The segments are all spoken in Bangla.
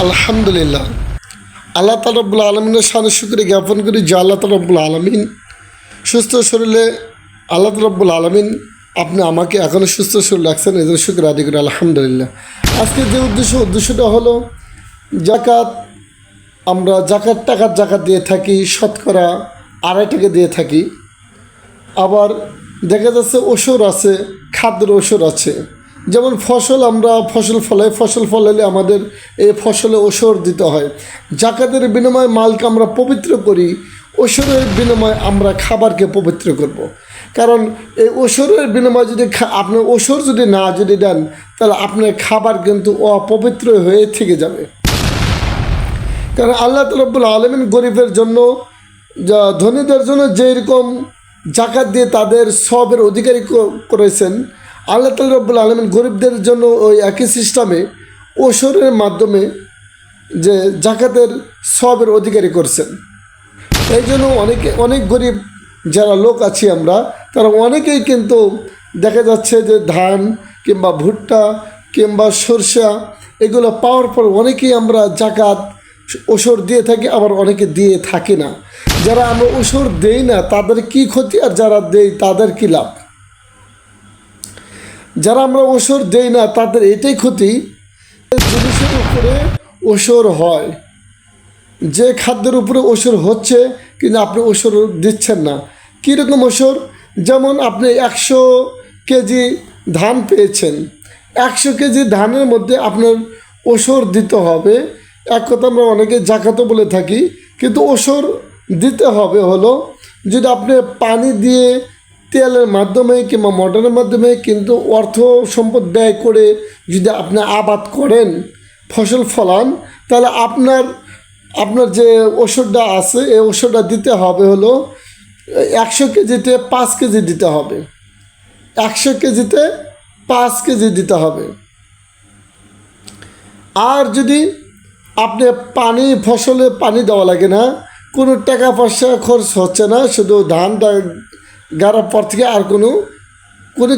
আলহামদুলিল্লাহ, আল্লাহ তাআলা রব্বুল আলমিনের শানে শুকরিয়া জ্ঞাপন করি যে আল্লাহ তাআলা রব্বুল আলমিন সুস্থ শরীরে আল্লাহ তাআলা রব্বুল আলমিন আপনি আমাকে এখনও সুস্থ শরীর রাখছেন, এই জন্য শুকর আদি করি আলহামদুলিল্লাহ। আজকে যে উদ্দেশ্যটা হলো জাকাত। আমরা জাকাত দিয়ে থাকি, শতকরা 2.5 টাকা দিয়ে থাকি। আবার দেখা যাচ্ছে ওষুধ আছে, খাদ্যের ওষুধ আছে। যেমন আমরা ফসল ফলাইলে আমাদের এই ফসলে ওষুধ দিতে হয়। জাকাতের বিনিময়ে মালকে আমরা পবিত্র করি, ওষুধের বিনিময়ে আমরা খাবারকে পবিত্র করব। কারণ এই ওষুধের বিনিময়ে যদি আপনি ওষুধ যদি না দেন, তাহলে আপনার খাবার কিন্তু অপবিত্র হয়ে থেকে যাবে। কারণ আল্লাহ রব্বুল আলামিন গরিবের জন্য, ধনীদের জন্য যেরকম জাকাত দিয়ে তাদের সবের অধিকারী করেছেন, আল্লাহ তাআলা রব্বুল আলামিন গরিবদের জন্য ওই একই সিস্টেমে ওষুধের মাধ্যমে যে জাকাতের সবের অধিকারী করছেন। এই জন্য অনেক গরিব যারা লোক আছি আমরা, তারা অনেকেই কিন্তু দেখা যাচ্ছে যে ধান কিংবা ভুট্টা কিংবা সরষা এগুলো পাওয়ার পর অনেকেই আমরা জাকাত ওষুধ দিয়ে থাকি, আবার অনেকে দিয়ে থাকি না। যারা আমরা ওষুধ দেই না তাদের কি ক্ষতি, আর যারা দেই তাদের কি লাভ? যারা আমরা ওষুধ দেই না তাদের এটাই ক্ষতি, জিনিসের উপরে ওষুধ হয়, যে খাদ্যের উপরে ওষুধ হচ্ছে কিন্তু আপনি ওষুধ দিচ্ছেন না। কীরকম ওষুধ? যেমন আপনি 100 কেজি ধান পেয়েছেন, 100 কেজি ধানের মধ্যে আপনার ওষুধ দিতে হবে। এক কথা আমরা অনেকে জাকাতও বলে থাকি, কিন্তু ওষুধ দিতে হবে হলো যদি আপনি পানি দিয়ে তেলের মাধ্যমে কিংবা মোটরের মাধ্যমে কিন্তু অর্থ সম্পদ ব্যয় করে যদি আপনি আবাদ করেন, ফসল ফলান, তাহলে আপনার যে ওষুধটা আছে এই ওষুধটা দিতে হবে হলো 100 কেজিতে 5 কেজি দিতে হবে, 100 কেজিতে 5 কেজি দিতে হবে। আর যদি আপনি ফসলে পানি দেওয়া লাগে না, কোনো টাকা পয়সা খরচ হচ্ছে না, শুধু ধানটা গাড়ার পর থেকে আর কোনো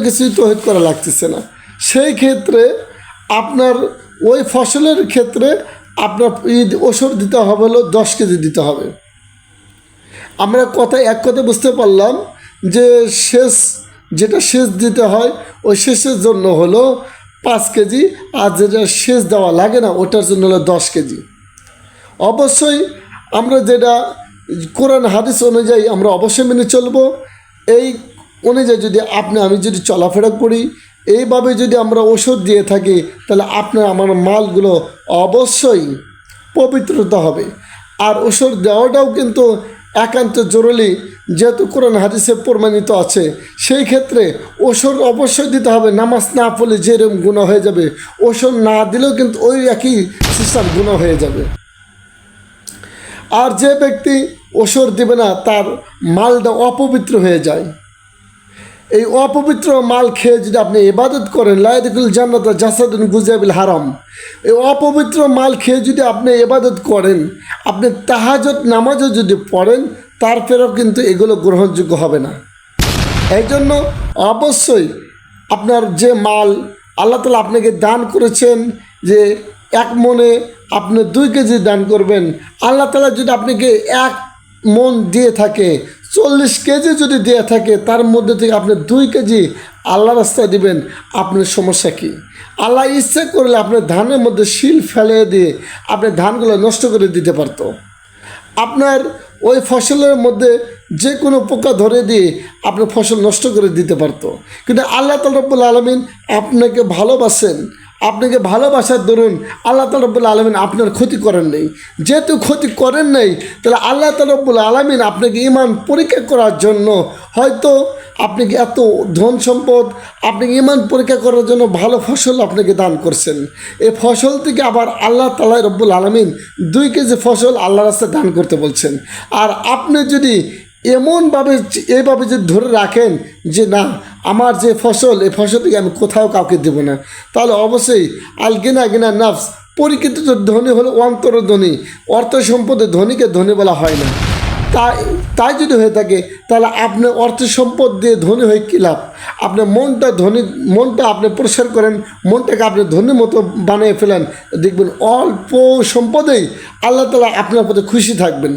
কিছুই তৈরি করা লাগতেছে না, সেই ক্ষেত্রে আপনার ওই ফসলের ক্ষেত্রে আপনার ওষুধ দিতে হবে হলো 10 কেজি দিতে হবে। আমরা এক কথা বুঝতে পারলাম যে যেটা সেচ দিতে হয় ওই সেচের জন্য হলো 5 কেজি, আর যেটা সেচ দেওয়া লাগে না ওটার জন্য হলো 10 কেজি। অবশ্যই আমরা যেটা কোরআন হাদিস অনুযায়ী আমরা অবশ্যই মেনে চলবো। এই অনুযায়ী যদি আমি যদি চলাফেরা করি, এইভাবে যদি আমরা ওষুধ দিয়ে থাকি, তাহলে আমার মালগুলো অবশ্যই পবিত্রতা হবে। আর ওষুধ দেওয়াটাও কিন্তু একান্ত জরুরি, যেহেতু কোরআন হাদিসে প্রমাণিত আছে। সেই ক্ষেত্রে ওষুধ অবশ্যই দিতে হবে। নামাজ না পড়লে যেরকম গুনাহ হয়ে যাবে, ওষুধ না দিলেও কিন্তু ওই একই সিস্টেম গুনাহ হয়ে যাবে। আর যে ব্যক্তি ওষুধ দিবে না তার মালটা অপবিত্র হয়ে যায়। এই অপবিত্র মাল খেয়ে যদি আপনি ইবাদত করেন, লা ইয়াদখুলুল জান্নাতা জাসাদুন গুযিয়া বিল হারাম, এই অপবিত্র মাল খেয়ে যদি আপনি ইবাদত করেন, আপনি তাহাজ্জুদ নামাজও যদি পড়েন, তারপরেও কিন্তু এগুলো গ্রহণযোগ্য হবে না। এই জন্য অবশ্যই আপনার যে মাল আল্লাহ তাআলা আপনাকে দান করেছেন, যে 1 মনে আপনি 2 কেজি দান করবেন, আল্লাহ তাআলা যদি আপনাকে 1 মন দিয়ে থাকে, 40 কেজি যদি দিয়ে থাকে, তার মধ্যে থেকে আপনি 2 কেজি আল্লাহ রাস্তায় দিবেন, আপনার সমস্যা কি? আল্লাহ ইচ্ছে করলে আপনার ধানের মধ্যে শিল ফেলে দিয়ে আপনি ধানগুলো নষ্ট করে দিতে পারত। আপনার ওই ফসলের মধ্যে যে কোনো পোকা ধরে দিয়ে আপনার ফসল নষ্ট করে দিতে পারত। কিন্তু আল্লাহ তাআলা রব্বুল আলামিন আপনাকে ভালোবাসেন, আপনাকে ভালোবাসার দরুন আল্লাহ তাআলা রব্বুল আলামিন আপনার ক্ষতি করেন নাই। যেহেতু ক্ষতি করেন নাই, তাহলে আল্লাহ তাআলা রব্বুল আলামিন আপনাকে ঈমান পরীক্ষা করার জন্য, হয়তো আপনাকে এত ধন সম্পদ, আপনাকে ঈমান পরীক্ষা করার জন্য ভালো ফসল আপনাকে দান করছেন। এই ফসল থেকে আবার আল্লাহ তাআলা রব্বুল আলামিন 2 কেজি ফসল আল্লাহ রাস্তায় দান করতে বলছেন। আর আপনি যদি এইভাবে যদি ধরে রাখেন যে না, আমার যে ফসল, এই ফসল থেকে আমি কোথাও কাউকে দেব না, তাহলে অবশ্যই আল গিনা নাফস, প্রকৃত ধনী হলো অন্তর ধনী। অর্থ সম্পদে ধনীকে ধনী বলা হয় না। তাই তাই যদি হয়ে থাকে তাহলে আপনি অর্থ সম্পদ দিয়ে ধনী হয়ে কী লাভ? আপনার মনটা আপনি পরিষ্কার করেন, মনটাকে আপনি ধনীর মতো বানিয়ে ফেলেন, দেখবেন অল্প সম্পদেই আল্লাহ তাআলা আপনার প্রতি খুশি থাকবেন।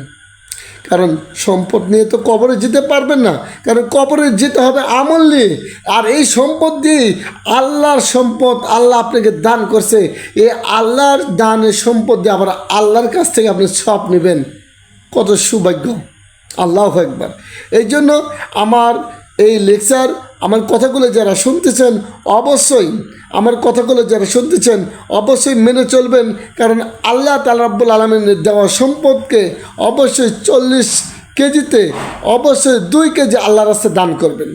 কারণ সম্পদ নিয়ে তো কবরে যেতে পারবেন না, কারণ কবরে যেতে হবে আমল নিয়ে। আর এই সম্পদ দিয়ে আল্লাহর সম্পদ আল্লাহ আপনাকে দান করছে, এই আল্লাহর দানের সম্পদ দিয়ে আবার আল্লাহর কাছ থেকে আপনি সব নেবেন। কত সৌভাগ্য! আল্লাহু আকবার। এই জন্য আমার এই লেকচার, আমার কথাগুলো যারা শুনতেছেন অবশ্যই অবশ্যই মেনে চলবেন। কারণ আল্লাহ তাআলা রাব্বুল আলামিনের দেওয়া সম্পদকে অবশ্যই 40 কেজিতে অবশ্যই 2 কেজি আল্লাহর রাস্তায় দান করবেন।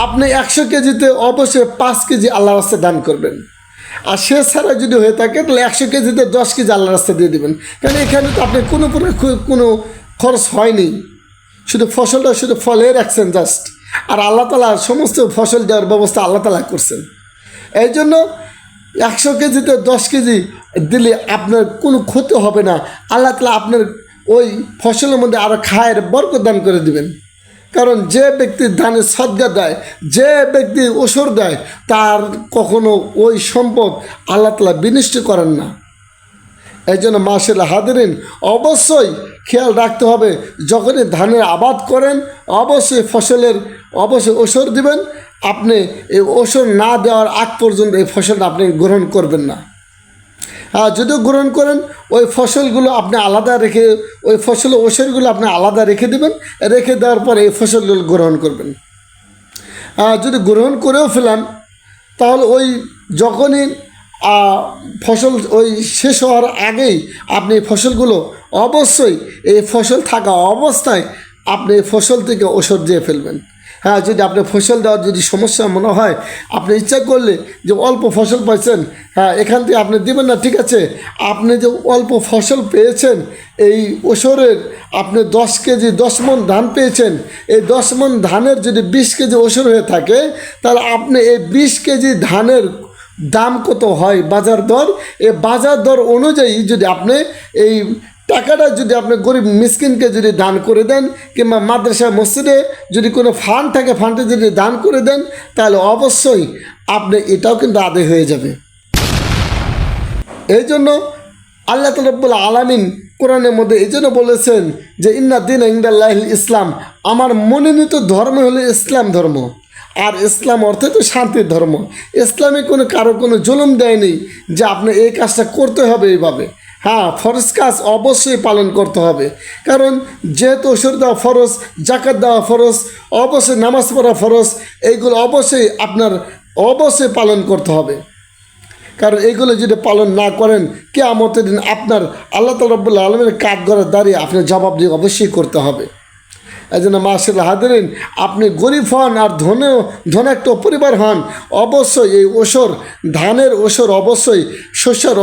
আপনি 100 কেজিতে অবশ্যই 5 কেজি আল্লাহর রাস্তায় দান করবেন। আর সে ছাড়া যদি হয়ে থাকে তাহলে 100 কেজিতে 10 কেজি আল্লাহর রাস্তায় দিয়ে দেবেন। কারণ এখানে তো আপনি কোনো খরচ হয়নি, শুধু ফলে রাখছেন জাস্ট। আর আল্লাহ তাআলা সমস্ত ফসল দেওয়ার ব্যবস্থা আল্লাহ তাআলা করছেন। এই জন্য 100 কেজিতে 10 কেজি দিলে আপনার কোনো ক্ষতি হবে না। আল্লাহ তাআলা আপনার ওই ফসলের মধ্যে আরও খায়ের বরকত দান করে দিবেন। কারণ যে ব্যক্তি দানে সদকা দেয়, যে ব্যক্তি ওসর দেয়, তার কখনো ওই সম্পদ আল্লাহ তাআলা বিনষ্ট করেন না। এই জন্য মাশাআল্লাহ হাদিরিন, অবশ্যই খেয়াল রাখতে হবে, যখনই ধানের আবাদ করেন অবশ্যই ওসর দিবেন। আপনি এই ওসর না দেওয়ার আগ পর্যন্ত এই ফসলটা আপনি গ্রহণ করবেন না। আর যদিও গ্রহণ করেন, ওই ফসলগুলো আপনি আলাদা রেখে, ওই ওসরগুলো আপনি আলাদা রেখে দেবেন, রেখে দেওয়ার পরে এই ফসলগুলো গ্রহণ করবেন। যদি গ্রহণ করেও ফেলান তাহলে ওই যখনই ফসল ওই শেষ হওয়ার আগেই আপনি ফসলগুলো অবশ্যই এই ফসল থাকা অবস্থায় আপনি এই ফসল থেকে ওষুধ দিয়ে ফেলবেন। যদি আপনি ফসল দেওয়ার যদি সমস্যা মনে হয়, আপনি ইচ্ছা করলে যে অল্প ফসল পাইছেন, এখান থেকে আপনি দেবেন না, ঠিক আছে। আপনি যে অল্প ফসল পেয়েছেন, এই ওষুধের আপনি 10 কেজি 10 মণ ধান পেয়েছেন, এই 10 মণ ধানের যদি 20 কেজি ওষুধ হয়ে থাকে, তাহলে আপনি এই 20 কেজি ধানের দাম কত হয় বাজার দর, এই বাজার দর অনুযায়ী যদি আপনি এই টাকাটা যদি আপনি গরিব মিসকিনকে যদি দান করে দেন, কিংবা মাদ্রাসা মসজিদে যদি কোনো ফান্ড থাকে, ফান্ডে যদি দান করে দেন, তাহলে অবশ্যই আপনি এটাও কিন্তু আদায় হয়ে যাবে। এই জন্য আল্লাহ রাব্বুল আলামিন কোরআনের মধ্যে এই জন্য বলেছেন যে ইন্না দীনা ইনদাল্লাহিল ইসলাম, আমার মনোনীত ধর্ম হলো ইসলাম ধর্ম। আর ইসলাম অর্থে তো শান্তির ধর্ম। ইসলামে কারো কোনো জুলুম দেয়নি যে আপনি এই কাজটা করতে হবে এইভাবে। ফরজ কাজ অবশ্যই পালন করতে হবে। কারণ যেহেতু ওষুধ দেওয়া ফরজ, জাকাত দেওয়া ফরজ, অবশ্যই নামাজ পড়া ফরজ, এইগুলো অবশ্যই পালন করতে হবে। কারণ এইগুলো যদি পালন না করেন, কিয়ামতের দিন আপনার আল্লাহ তাআলা রাব্বুল আলামিনের কাঠগড়ায় দাঁড়িয়ে আপনার জবাব দিয়ে অবশ্যই করতে হবে। এই জন্য মাশাআল্লাহ হাদিরিন, আপনি গরিব হন আর ধনাঢ্য পরিবার হন, অবশ্যই এই ধানের অবশ্যই শস্যের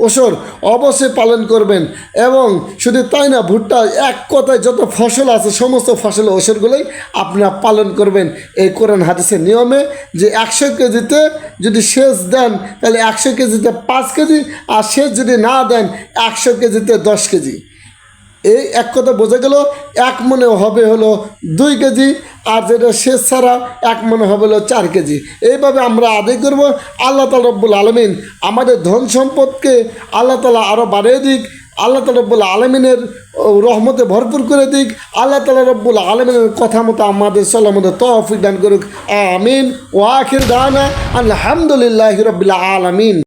ওসর অবশ্যই পালন করবেন। এবং শুধু তাই না, ভুট্টা, এক কথায় যত ফসল আছে সমস্ত ফসলের ওসরগুলোই আপনারা পালন করবেন এই কোরআন হাদিসের নিয়মে। যে 100 কেজিতে যদি সেচ দেন তাহলে 100 কেজিতে 5 কেজি, আর সেচ যদি না দেন 100 কেজিতে 10 কেজি। এই এক কথা বোঝা গেল, 1 মনে হবে হলো 2 কেজি, আর যেটা শেষ ছাড়া 1 মনে হবে হলো 4 কেজি। এইভাবে আমরা আদায় করব। আল্লাহ তাআলা রাব্বুল আলামিন আমাদের ধন সম্পদকে আল্লাহ তাআলা আরও বাড়িয়ে দিক, আল্লাহ তাআলা রাব্বুল আলামিনের রহমতে ভরপুর করে দিক, আল্লাহ তাআলা রাব্বুল আলামিনের কথা মতো আমাদের চলার মতো তৌফিক দান করুক। আমিন। ওয়া আখির দাওয়ানা আলহামদুলিল্লাহি রাব্বিল আলামিন।